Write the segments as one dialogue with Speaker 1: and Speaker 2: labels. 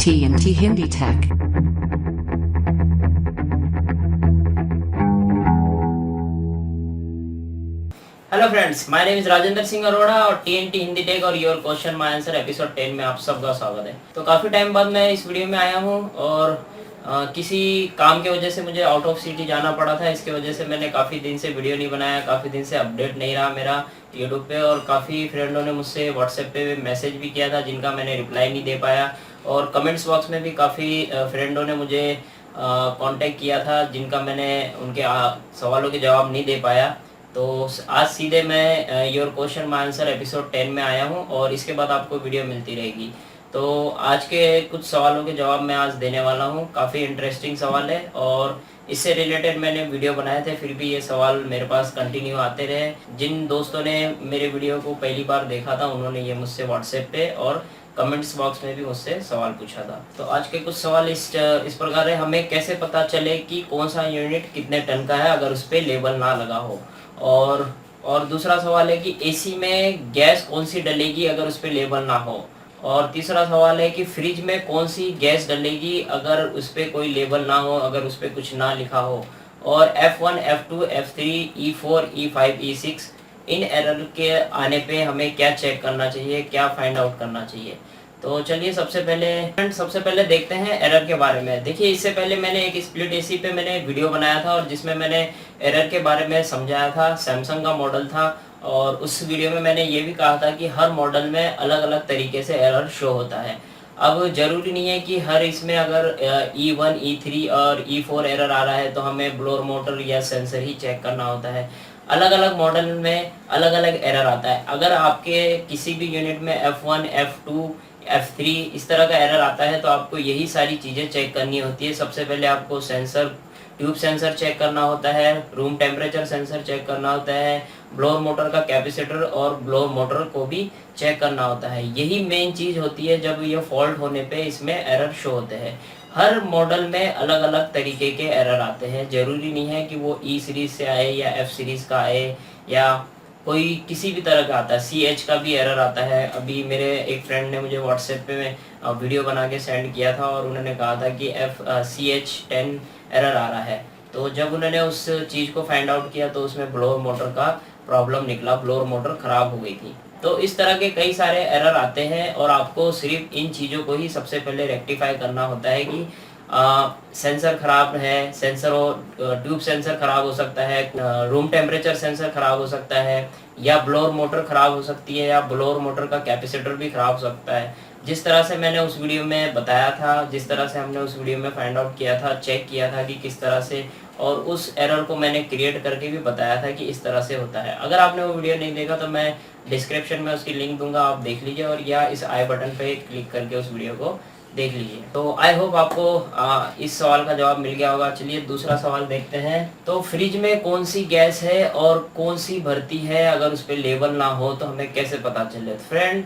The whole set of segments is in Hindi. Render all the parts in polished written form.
Speaker 1: TNT Hindi Tech.
Speaker 2: Hello friends, my name is Rajendra Singh Arora और टीएनटी हिंदी टेक और your question my answer episode 10 में आप सबका स्वागत है। तो काफ़ी टाइम बाद मैं इस वीडियो में आया हूँ और किसी काम की वजह से मुझे आउट ऑफ सिटी जाना पड़ा था। इसके वजह से मैंने काफ़ी दिन से वीडियो नहीं बनाया, काफ़ी दिन से अपडेट नहीं रहा मेरा यूट्यूब पे, और काफ़ी फ्रेंडों ने मुझसे व्हाट्सएप पे मैसेज भी किया था जिनका मैंने रिप्लाई नहीं दे पाया, और कमेंट्स बॉक्स में भी काफ़ी फ्रेंडों ने मुझे कांटेक्ट किया था जिनका मैंने उनके सवालों के जवाब नहीं दे पाया। तो आज सीधे मैं your question my answer episode 10 में आया हूँ और इसके बाद आपको वीडियो मिलती रहेगी। तो आज के कुछ सवालों के जवाब मैं आज देने वाला हूँ। काफ़ी इंटरेस्टिंग सवाल है और इससे रिलेटेड मैंने वीडियो बनाए थे, फिर भी ये सवाल मेरे पास कंटिन्यू आते रहे। जिन दोस्तों ने मेरे वीडियो को पहली बार देखा था उन्होंने ये मुझसे व्हाट्सएप पे और कमेंट्स बॉक्स में भी मुझसे सवाल पूछा था। तो आज के कुछ सवाल इस प्रकार है। हमें कैसे पता चले कि कौन सा यूनिट कितने टन का है अगर उस पर लेबल ना लगा हो। और दूसरा सवाल है कि एसी में गैस कौन सी डलेगी अगर उस पर लेबल ना हो। और तीसरा सवाल है कि फ्रिज में कौन सी गैस डलेगी अगर उस पर कोई लेबल ना हो, अगर उस पर कुछ ना लिखा हो। और F1, F2, F3, E4, E5, E6 इन एरर के आने पे हमें क्या चेक करना चाहिए, क्या फाइंड आउट करना चाहिए। तो चलिए सबसे पहले देखते हैं एरर के बारे में। देखिए, इससे पहले मैंने एक स्प्लिट एसी पे मैंने वीडियो बनाया था और जिसमें मैंने एरर के बारे में समझाया था। सैमसंग का मॉडल था और उस वीडियो में मैंने ये भी कहा था कि हर मॉडल में अलग अलग तरीके से एरर शो होता है। अब ज़रूरी नहीं है कि हर इसमें अगर E1, E3 और E4 एरर आ रहा है तो हमें ब्लोअर मोटर या सेंसर ही चेक करना होता है। अलग अलग मॉडल में अलग अलग एरर आता है। अगर आपके किसी भी यूनिट में F1, F2, F3 इस तरह का एरर आता है तो आपको यही सारी चीज़ें चेक करनी होती है। सबसे पहले आपको सेंसर, ट्यूब सेंसर चेक करना होता है, रूम टेम्परेचर सेंसर चेक करना होता है, ब्लोअर मोटर का कैपेसिटर और ब्लोअर मोटर को भी चेक करना होता है। यही मेन चीज़ होती है जब ये फॉल्ट होने पे इसमें एरर शो होते हैं। हर मॉडल में अलग अलग तरीके के एरर आते हैं। ज़रूरी नहीं है कि वो E सीरीज़ से आए या F सीरीज़ का आए या कोई किसी भी तरह का आता है। CH का भी एरर आता है। अभी मेरे एक फ्रेंड ने मुझे व्हाट्सएप पे वीडियो बना के सेंड किया था और उन्होंने कहा था कि CH10 एरर आ रहा है। तो जब उन्होंने उस चीज़ को फाइंड आउट किया तो उसमें ब्लोअर मोटर का प्रॉब्लम निकला, ब्लोअर मोटर ख़राब हो गई थी। तो इस तरह के कई सारे एरर आते हैं और आपको सिर्फ इन चीज़ों को ही सबसे पहले रेक्टिफाई करना होता है कि सेंसर ख़राब है, सेंसर और ट्यूब सेंसर ख़राब हो सकता है, रूम टेम्परेचर सेंसर ख़राब हो सकता है, या ब्लोअर मोटर ख़राब हो सकती है, या ब्लोअर मोटर का कैपेसिटर भी ख़राब हो सकता है। जिस तरह से मैंने उस वीडियो में बताया था, जिस तरह से हमने उस वीडियो में फाइंड आउट किया था, चेक किया था कि किस तरह से, और उस एरर को मैंने क्रिएट करके भी बताया था कि इस तरह से होता है। अगर आपने वो वीडियो नहीं देखा तो मैं डिस्क्रिप्शन में उसकी लिंक दूंगा, आप देख लीजिए, और या इस आई बटन पे क्लिक करके उस वीडियो को देख लीजिए। तो आई होप आपको इस सवाल का जवाब मिल गया होगा। चलिए दूसरा सवाल देखते हैं। तो फ्रिज में कौन सी गैस है और कौन सी भरती है अगर उस पर लेबल ना हो तो हमें कैसे पता चले। फ्रेंड,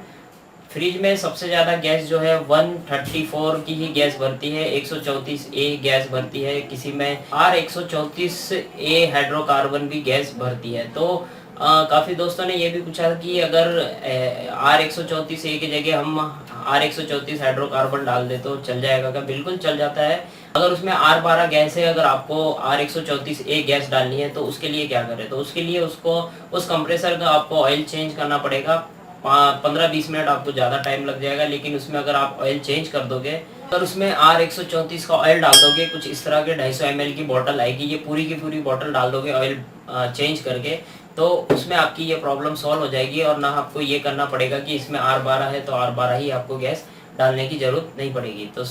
Speaker 2: फ्रिज में सबसे ज़्यादा गैस जो है 134 की ही गैस भरती है, 134A गैस भरती है। किसी में R134A हाइड्रोकार्बन भी गैस भरती है। तो काफ़ी दोस्तों ने ये भी पूछा कि अगर R134A की जगह हम R134 हाइड्रोकार्बन डाल दे तो चल जाएगा क्या? बिल्कुल चल जाता है। अगर उसमें R12 गैस है, अगर आपको R134A गैस डालनी है तो उसके लिए क्या करें, तो उसके लिए उसको उस कंप्रेसर का आपको ऑयल चेंज करना पड़ेगा। 15-20 मिनट आपको ज़्यादा टाइम लग जाएगा, लेकिन उसमें अगर आप ऑयल चेंज कर दोगे, अगर उसमें R134 का ऑयल डाल दोगे, कुछ इस तरह के 250 ml की बोतल आएगी, ये पूरी की पूरी बोतल डाल दोगे ऑयल चेंज करके, तो उसमें आपकी ये प्रॉब्लम सॉल्व हो जाएगी और ना आपको ये करना पड़ेगा कि इसमें R12 है तो R12 ही आपको गैस डालने की ज़रूरत नहीं पड़ेगी। तो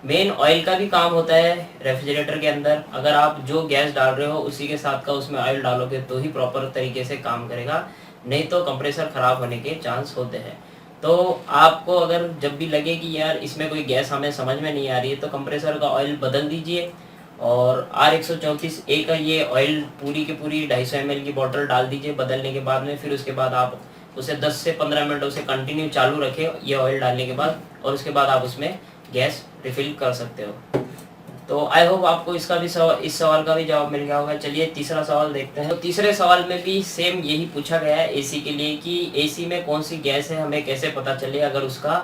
Speaker 2: मेन ऑयल का भी काम होता है रेफ्रिजरेटर के अंदर। अगर आप जो गैस डाल रहे हो उसी के साथ का उसमें ऑयल डालोगे तो ही प्रॉपर तरीके से काम करेगा, नहीं तो कंप्रेसर ख़राब होने के चांस होते हैं। तो आपको अगर जब भी लगे कि यार इसमें कोई गैस हमें समझ में नहीं आ रही है तो कंप्रेसर का ऑयल बदल दीजिए और R134A का ये ऑयल पूरी की पूरी 250 ml की बोतल डाल दीजिए बदलने के बाद में। फिर उसके बाद आप उसे 10 से 15 मिनट उसे कंटिन्यू चालू रखें ये ऑयल डालने के बाद, और उसके बाद आप उसमें गैस रिफिल कर सकते हो। तो आई होप आपको इसका भी इस सवाल का भी जवाब मिल गया होगा। चलिए तीसरा सवाल देखते हैं। तो तीसरे सवाल में भी सेम यही पूछा गया है एसी के लिए कि एसी में कौन सी गैस है, हमें कैसे पता चले अगर उसका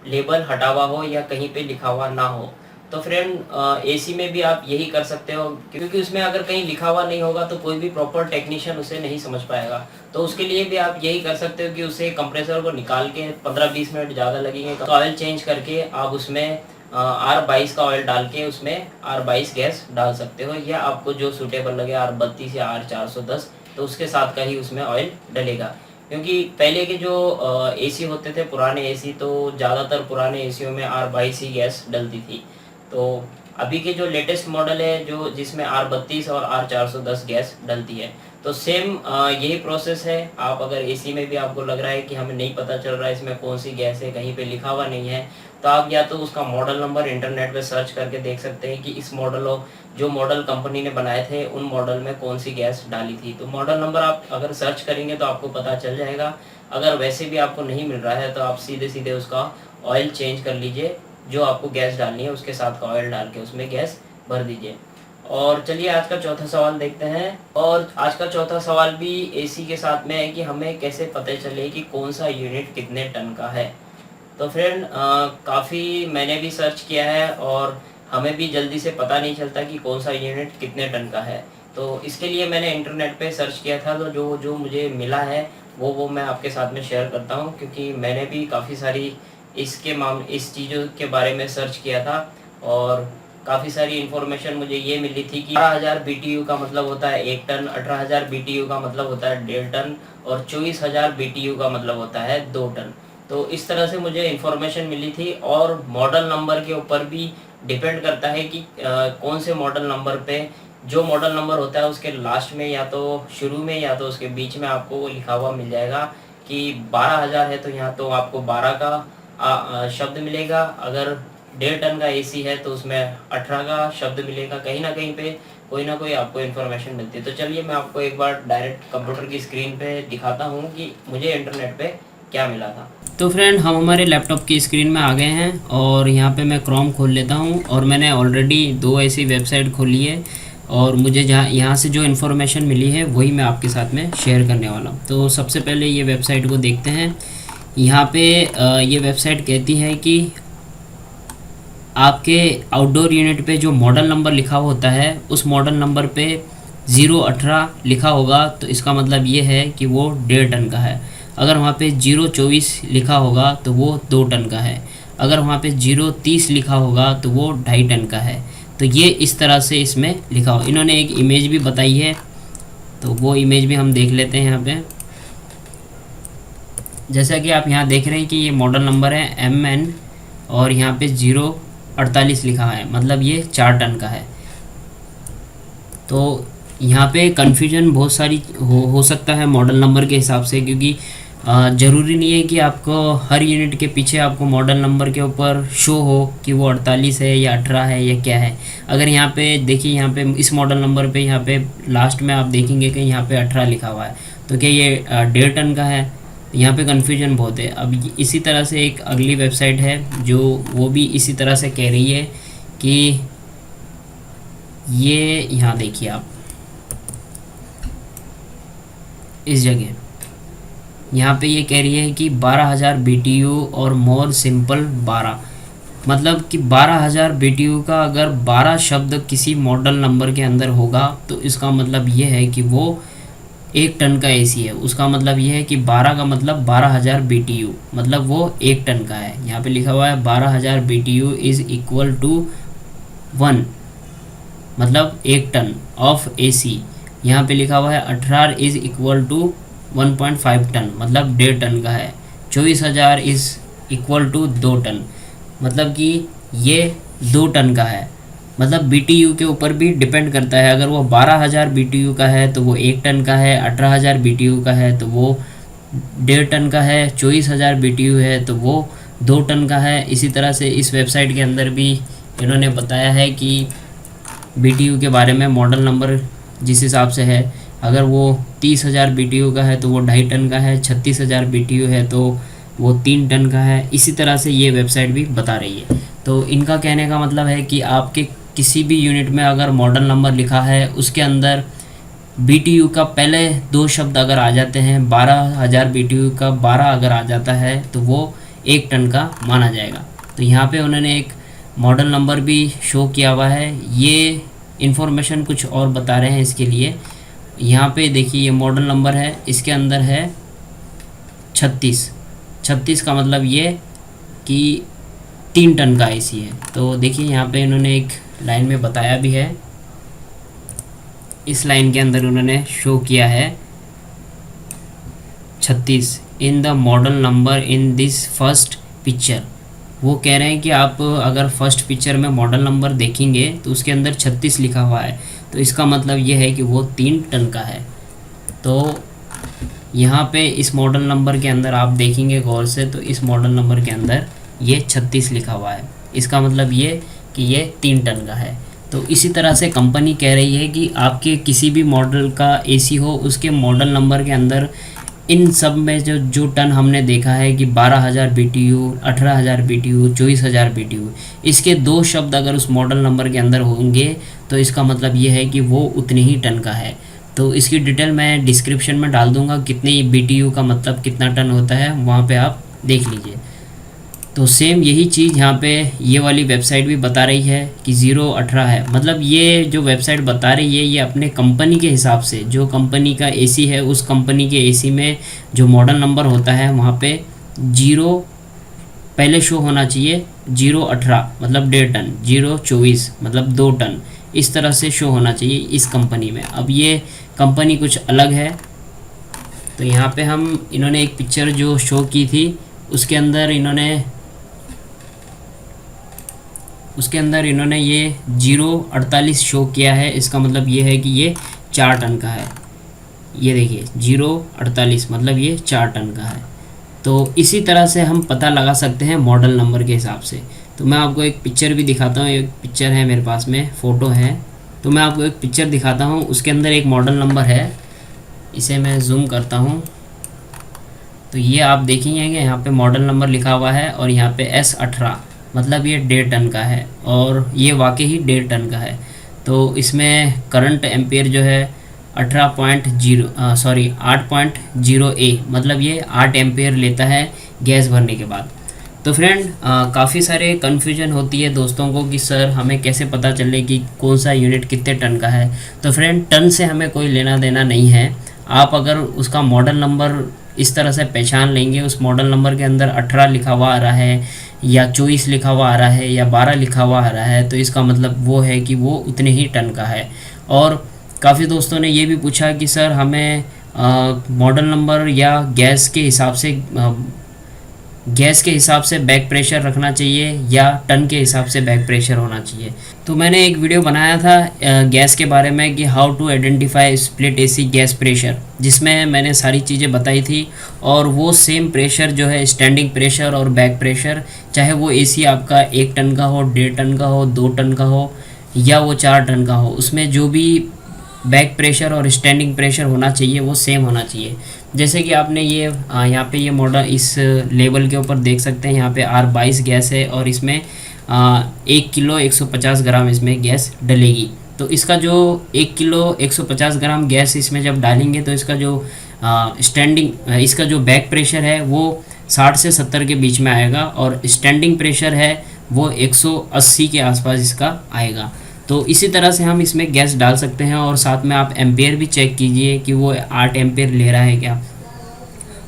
Speaker 2: लेबल हटा हुआ हो या कहीं पे लिखा हुआ ना हो। तो फ्रेंड एसी में भी आप यही कर सकते हो, क्योंकि उसमें अगर कहीं लिखा हुआ नहीं होगा तो कोई भी प्रॉपर टेक्नीशियन उसे नहीं समझ पाएगा। तो उसके लिए भी आप यही कर सकते हो कि उसे कंप्रेसर को निकाल के 15-20 मिनट ज़्यादा लगेंगे तो ऑयल चेंज करके आप उसमें R22 का ऑयल डाल के उसमें R22 गैस डाल सकते हो, या आपको जो सूटेबल लगे R32 या R410 तो उसके साथ का ही उसमें ऑयल डलेगा। क्योंकि पहले के जो एसी होते थे, पुराने एसी, तो ज़्यादातर पुराने एसीओ में R22 ही गैस डलती थी। तो अभी के जो लेटेस्ट मॉडल है जो जिसमें R32 और R410 गैस डलती है, तो सेम यही प्रोसेस है। आप अगर एसी में भी आपको लग रहा है कि हमें नहीं पता चल रहा है इसमें कौन सी गैस है, कहीं पे लिखा हुआ नहीं है, तो आप या तो उसका मॉडल नंबर इंटरनेट पे सर्च करके देख सकते हैं कि इस मॉडल जो मॉडल कंपनी ने बनाए थे उन मॉडल में कौन सी गैस डाली थी। तो मॉडल नंबर आप अगर सर्च करेंगे तो आपको पता चल जाएगा। अगर वैसे भी आपको नहीं मिल रहा है तो आप सीधे सीधे उसका ऑयल चेंज कर लीजिए, जो आपको गैस डालनी है उसके साथ का ऑयल डाल के उसमें गैस भर दीजिए। और चलिए आज का चौथा सवाल देखते हैं। और आज का चौथा सवाल भी एसी के साथ में है कि हमें कैसे पता चले कि कौन सा यूनिट कितने टन का है। तो फ्रेंड काफ़ी मैंने भी सर्च किया है और हमें भी जल्दी से पता नहीं चलता कि कौन सा यूनिट कितने टन का है। तो इसके लिए मैंने इंटरनेट पे सर्च किया था, तो जो मुझे मिला है वो मैं आपके साथ में शेयर करता हूँ, क्योंकि मैंने भी काफ़ी सारी इस चीज़ों के बारे में सर्च किया था और काफ़ी सारी इन्फॉर्मेशन मुझे ये मिली थी कि 18,000 BTU का मतलब होता है 1 टन, 18,000 BTU का मतलब होता है 1.5 टन और 24,000 BTU का मतलब होता है 2 टन। तो इस तरह से मुझे इन्फॉर्मेशन मिली थी। और मॉडल नंबर के ऊपर भी डिपेंड करता है कि कौन से मॉडल नंबर पे, जो मॉडल नंबर होता है उसके लास्ट में या तो शुरू में या तो उसके बीच में आपको लिखा हुआ मिल जाएगा कि 12,000 है तो यहाँ तो आपको 12 का शब्द मिलेगा। अगर 1.5 टन का एसी है तो उसमें 18 का शब्द मिलेगा। कहीं ना कहीं पे कोई ना कोई आपको इन्फॉर्मेशन मिलती है। तो चलिए मैं आपको एक बार डायरेक्ट कंप्यूटर की स्क्रीन पे दिखाता हूँ कि मुझे इंटरनेट पे क्या मिला था। तो फ्रेंड हम हमारे लैपटॉप की स्क्रीन में आ गए हैं और यहाँ पे मैं क्रोम खोल लेता हूँ और मैंने ऑलरेडी 2 ऐसी वेबसाइट खोली है और मुझे यहाँ से जो इन्फॉर्मेशन मिली है वही मैं आपके साथ में शेयर करने वाला हूँ। तो सबसे पहले ये वेबसाइट को देखते हैं। यहाँ पे ये वेबसाइट कहती है कि आपके आउटडोर यूनिट पे जो मॉडल नंबर लिखा होता है उस मॉडल नंबर पे 018 लिखा होगा तो इसका मतलब ये है कि वो 1.5 टन का है। अगर वहाँ पे 024 लिखा होगा तो वो 2 टन का है। अगर वहाँ पे 030 लिखा होगा तो वो 2.5 टन का है। तो ये इस तरह से इसमें लिखा हो। इन्होंने एक इमेज भी बताई है, तो वो इमेज भी हम देख लेते हैं यहाँ पे। जैसा कि आप यहाँ देख रहे हैं कि ये मॉडल नंबर है MN और यहाँ पे 048 लिखा है, मतलब ये 4 टन का है। तो यहाँ पे कन्फ्यूजन बहुत सारी हो सकता है मॉडल नंबर के हिसाब से, क्योंकि ज़रूरी नहीं है कि आपको हर यूनिट के पीछे आपको मॉडल नंबर के ऊपर शो हो कि वो 48 है या 18 है या क्या है। अगर यहाँ पे देखिए, यहाँ पे इस मॉडल नंबर पे यहाँ पे लास्ट में आप देखेंगे कि यहाँ पे 18 लिखा हुआ है, तो क्या ये 1.5 टन का है? यहाँ पे कन्फ्यूजन बहुत है। अब इसी तरह से एक अगली वेबसाइट है जो वो भी इसी तरह से कह रही है कि ये यहाँ देखिए आप इस जगह यहाँ पे ये कह रही है कि 12,000 BTU और मोर सिंपल 12, मतलब कि 12,000 BTU का अगर 12 शब्द किसी मॉडल नंबर के अंदर होगा तो इसका मतलब ये है कि वो 1 टन का एसी है। उसका मतलब ये है कि 12 का मतलब 12,000 BTU, मतलब वो 1 टन का है। यहाँ पे लिखा हुआ है 12,000 BTU इज़ इक्वल टू 1, मतलब 1 टन ऑफ एसी। यहाँ पे लिखा हुआ है 18 इज़ इक्वल टू 1.5 टन, मतलब 1.5 टन का है। 24,000 इज़ इक्वल टू 2 टन, मतलब कि ये 2 टन का है। मतलब BTU के ऊपर भी डिपेंड करता है। अगर वो 12,000 BTU का है तो वो 1 टन का है, 18,000 BTU का है तो वो 1.5 टन का है, 24,000 BTU है तो वो 2 टन का है। इसी तरह से इस वेबसाइट के अंदर भी इन्होंने बताया है कि BTU के बारे में मॉडल नंबर जिस हिसाब से है, अगर वो 30,000 BTU का है तो वो 2.5 टन का है, 36,000 BTU है तो वो 3 टन का है। इसी तरह से ये वेबसाइट भी बता रही है। तो इनका कहने का मतलब है कि आपके किसी भी यूनिट में अगर मॉडल नंबर लिखा है उसके अंदर BTU का पहले 2 शब्द अगर आ जाते हैं, 12,000 BTU का 12 अगर आ जाता है तो वो 1 टन का माना जाएगा। तो यहाँ पे उन्होंने एक मॉडल नंबर भी शो किया हुआ है। ये इन्फॉर्मेशन कुछ और बता रहे हैं इसके लिए। यहाँ पे देखिए ये मॉडल नंबर है, इसके अंदर है 36 का मतलब ये कि 3 टन का एसी है। तो देखिए यहाँ पे इन्होंने एक लाइन में बताया भी है, इस लाइन के अंदर उन्होंने शो किया है 36 in the model number in this first picture. वो कह रहे हैं कि आप अगर फर्स्ट पिक्चर में मॉडल नंबर देखेंगे तो उसके अंदर 36 लिखा हुआ है, तो इसका मतलब ये है कि वो 3 टन का है। तो यहाँ पे इस मॉडल नंबर के अंदर आप देखेंगे गौर से, तो इस मॉडल नंबर के अंदर ये 36 लिखा हुआ है, इसका मतलब ये कि ये 3 टन का है। तो इसी तरह से कंपनी कह रही है कि आपके किसी भी मॉडल का एसी हो, उसके मॉडल नंबर के अंदर इन सब में जो टन हमने देखा है कि 12,000 BTU, 18,000 BTU, 24,000 BTU, इसके 2 शब्द अगर उस मॉडल नंबर के अंदर होंगे तो इसका मतलब ये है कि वो उतने ही टन का है। तो इसकी डिटेल मैं डिस्क्रिप्शन में डाल दूँगा, कितनी BTU का मतलब कितना टन होता है, वहाँ पे आप देख लीजिए। तो सेम यही चीज़ यहाँ पे ये वाली वेबसाइट भी बता रही है कि 018 है। मतलब ये जो वेबसाइट बता रही है ये अपने कंपनी के हिसाब से, जो कंपनी का एसी है उस कंपनी के एसी में जो मॉडल नंबर होता है वहाँ पे 0 पहले शो होना चाहिए, 018 मतलब 1.5 टन, 024 मतलब 2 टन, इस तरह से शो होना चाहिए इस कंपनी में। अब ये कंपनी कुछ अलग है। तो यहाँ पे इन्होंने एक पिक्चर जो शो की थी उसके अंदर इन्होंने ये 048 शो किया है, इसका मतलब ये है कि ये 4 टन का है। ये देखिए 048 मतलब ये 4 टन का है। तो इसी तरह से हम पता लगा सकते हैं मॉडल नंबर के हिसाब से। तो मैं आपको एक पिक्चर भी दिखाता हूँ, एक पिक्चर है मेरे पास में, फ़ोटो है, तो मैं आपको एक पिक्चर दिखाता हूँ, उसके अंदर एक मॉडल नंबर है। इसे मैं जूम करता हूँ तो ये आप देखेंगे कि यहाँ पे मॉडल नंबर लिखा हुआ है और यहाँ पे S18 मतलब ये 1.5 टन का है, और ये वाकई ही 1.5 टन का है। तो इसमें करंट एम्पेयर जो है 8.0 मतलब ये 8 एम्पेयर लेता है गैस भरने के बाद। तो फ्रेंड काफ़ी सारे कन्फ्यूजन होती है दोस्तों को कि सर हमें कैसे पता चले कि कौन सा यूनिट कितने टन का है। तो फ्रेंड टन से हमें कोई लेना देना नहीं है। आप अगर उसका मॉडल नंबर इस तरह से पहचान लेंगे, उस मॉडल नंबर के अंदर 18 लिखा हुआ आ रहा है या 24 लिखा हुआ आ रहा है या 12 लिखा हुआ आ रहा है, तो इसका मतलब वो है कि वो उतने ही टन का है। और काफ़ी दोस्तों ने ये भी पूछा कि सर हमें मॉडल नंबर या गैस के हिसाब से बैक प्रेशर रखना चाहिए या टन के हिसाब से बैक प्रेशर होना चाहिए। तो मैंने एक वीडियो बनाया था गैस के बारे में कि how to identify split AC gas pressure, जिसमें मैंने सारी चीज़ें बताई थी। और वो सेम प्रेशर जो है स्टैंडिंग प्रेशर और बैक प्रेशर, चाहे वो एसी आपका 1 टन का हो, 1.5 टन का हो, 2 टन का हो या वो 4 टन का हो, उसमें जो भी बैक प्रेशर और स्टैंडिंग प्रेशर होना चाहिए वो सेम होना चाहिए। जैसे कि आपने ये यहाँ पे ये मॉडल इस लेबल के ऊपर देख सकते हैं, यहाँ पे R22 गैस है और इसमें 1 किलो 150 ग्राम इसमें गैस डलेगी। तो इसका जो 1 किलो 150 ग्राम गैस इसमें जब डालेंगे तो इसका जो इसका जो बैक प्रेशर है वो 60 से 70 के बीच में आएगा और स्टैंडिंग प्रेशर है वो 180 के आसपास इसका आएगा। तो इसी तरह से हम इसमें गैस डाल सकते हैं और साथ में आप एम्पेयर भी चेक कीजिए कि वो 8 एम्पेयर ले रहा है क्या।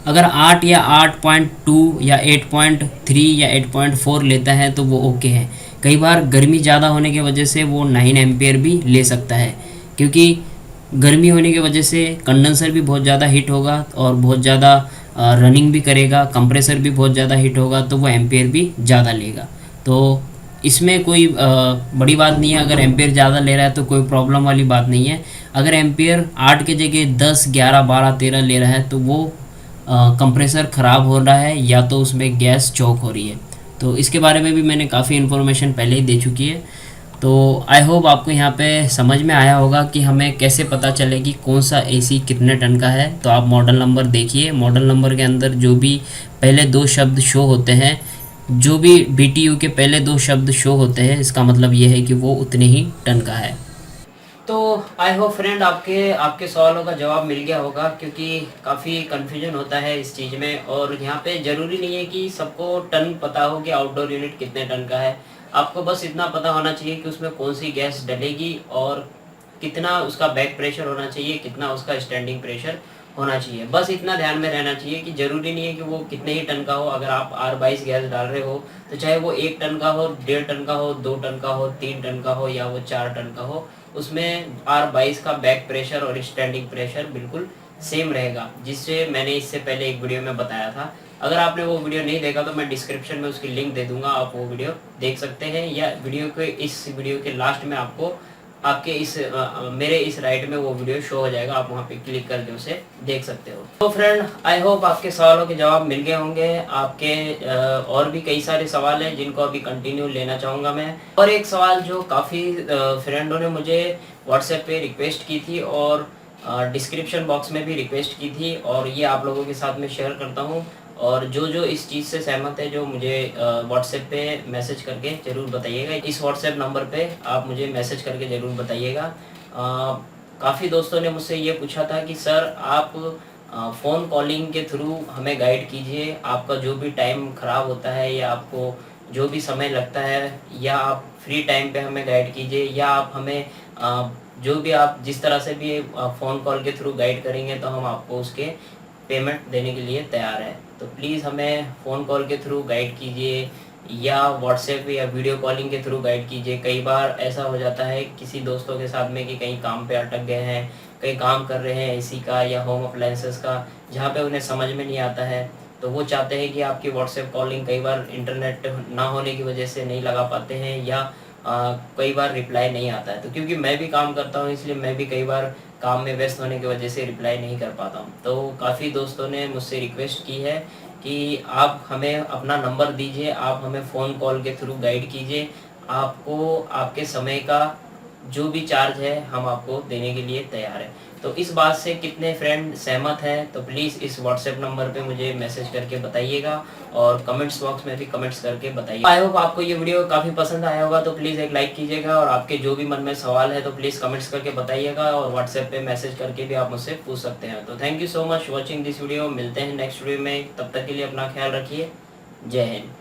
Speaker 2: अगर 8 या 8.2 या 8.3 या 8.4 लेता है तो वो ओके है। कई बार गर्मी ज़्यादा होने की वजह से वो 9 एम्पेयर भी ले सकता है, क्योंकि गर्मी होने की वजह से कंडेंसर भी बहुत ज़्यादा हीट होगा और बहुत ज़्यादा रनिंग भी करेगा, कंप्रेसर भी बहुत ज़्यादा हीट होगा, तो वो एम्पेयर भी ज़्यादा लेगा। तो इसमें कोई बड़ी बात नहीं है, अगर एम्पेयर ज़्यादा ले रहा है तो कोई प्रॉब्लम वाली बात नहीं है। अगर एम्पेयर 8 के जगह 10, 11, 12, 13 ले रहा है तो वो कंप्रेसर ख़राब हो रहा है या तो उसमें गैस चौक हो रही है। तो इसके बारे में भी मैंने काफ़ी इन्फॉर्मेशन पहले ही दे चुकी है। तो आई होप आपको यहाँ पे समझ में आया होगा कि हमें कैसे पता चले कि कौन सा एसी कितने टन का है। तो आप मॉडल नंबर देखिए, मॉडल नंबर के अंदर जो भी पहले 2 शब्द शो होते हैं, जो भी BTU के पहले 2 शब्द शो होते हैं, इसका मतलब ये है कि वो उतने ही टन का है। तो आई होप फ्रेंड आपके आपके सवालों का जवाब मिल गया होगा, क्योंकि काफ़ी कन्फ्यूजन होता है इस चीज़ में। और यहाँ पे ज़रूरी नहीं है कि सबको टन पता हो कि आउटडोर यूनिट कितने टन का है। आपको बस इतना पता होना चाहिए कि उसमें कौन सी गैस डलेगी और कितना उसका बैक प्रेशर होना चाहिए, कितना उसका स्टैंडिंग प्रेशर होना चाहिए। बस इतना ध्यान में रहना चाहिए कि ज़रूरी नहीं है कि वो कितने ही टन का हो। अगर आप R22 गैस डाल रहे हो तो चाहे वो 1 टन का हो, 1.5 टन का हो, 2 टन का हो, 3 टन का हो या वो 4 टन का हो, उसमें R22 का बैक प्रेशर और स्टैंडिंग प्रेशर बिल्कुल सेम रहेगा, जिससे मैंने इससे पहले एक वीडियो में बताया था। अगर आपने वो वीडियो नहीं देखा तो मैं डिस्क्रिप्शन में उसकी लिंक दे दूंगा, आप वो वीडियो देख सकते हैं, या इस वीडियो के लास्ट में आपको आपके मेरे इस राइट में वो वीडियो शो हो जाएगा, आप वहाँ पे क्लिक करके उसे देख सकते हो। तो फ्रेंड आई होप आपके सवालों के जवाब मिल गए होंगे। आपके और भी कई सारे सवाल हैं जिनको अभी कंटिन्यू लेना चाहूँगा मैं। और एक सवाल जो काफ़ी फ्रेंडों ने मुझे व्हाट्सएप पे रिक्वेस्ट की थी और डिस्क्रिप्शन बॉक्स में भी रिक्वेस्ट की थी, और ये आप लोगों के साथ में शेयर करता हूँ। और जो जो इस चीज़ से सहमत है, जो मुझे व्हाट्सएप पे मैसेज करके ज़रूर बताइएगा। इस व्हाट्सएप नंबर पे आप मुझे मैसेज करके ज़रूर बताइएगा। काफ़ी दोस्तों ने मुझसे ये पूछा था कि सर आप फ़ोन कॉलिंग के थ्रू हमें गाइड कीजिए, आपका जो भी टाइम ख़राब होता है या आपको जो भी समय लगता है, या आप फ्री टाइम पे हमें गाइड कीजिए, या आप हमें जो भी आप जिस तरह से भी फ़ोन कॉल के थ्रू गाइड करेंगे तो हम आपको उसके पेमेंट देने के लिए तैयार है। तो प्लीज़ हमें फ़ोन कॉल के थ्रू गाइड कीजिए या व्हाट्सएप या वीडियो कॉलिंग के थ्रू गाइड कीजिए। कई बार ऐसा हो जाता है किसी दोस्तों के साथ में कि कहीं काम पे अटक गए हैं, कहीं काम कर रहे हैं एसी का या होम अप्लायंसेस का, जहाँ पे उन्हें समझ में नहीं आता है, तो वो चाहते हैं कि आपकी व्हाट्सएप कॉलिंग कई बार इंटरनेट ना होने की वजह से नहीं लगा पाते हैं, या कई बार रिप्लाई नहीं आता है। तो क्योंकि मैं भी काम करता हूँ इसलिए मैं भी कई बार काम में व्यस्त होने की वजह से रिप्लाई नहीं कर पाता हूँ। तो काफ़ी दोस्तों ने मुझसे रिक्वेस्ट की है कि आप हमें अपना नंबर दीजिए, आप हमें फ़ोन कॉल के थ्रू गाइड कीजिए, आपको आपके समय का जो भी चार्ज है हम आपको देने के लिए तैयार हैं। तो इस बात से कितने फ्रेंड सहमत हैं, तो प्लीज़ इस व्हाट्सएप नंबर पे मुझे मैसेज करके बताइएगा और कमेंट्स बॉक्स में भी कमेंट्स करके बताइए। आई होप आपको ये वीडियो काफ़ी पसंद आया होगा, तो प्लीज़ एक लाइक कीजिएगा, और आपके जो भी मन में सवाल है तो प्लीज़ कमेंट्स करके बताइएगा, और व्हाट्सएप पे मैसेज करके भी आप मुझसे पूछ सकते हैं। तो thank you so much watching this video. मिलते हैं नेक्स्ट वीडियो में, तब तक के लिए अपना ख्याल रखिए। जय हिंद।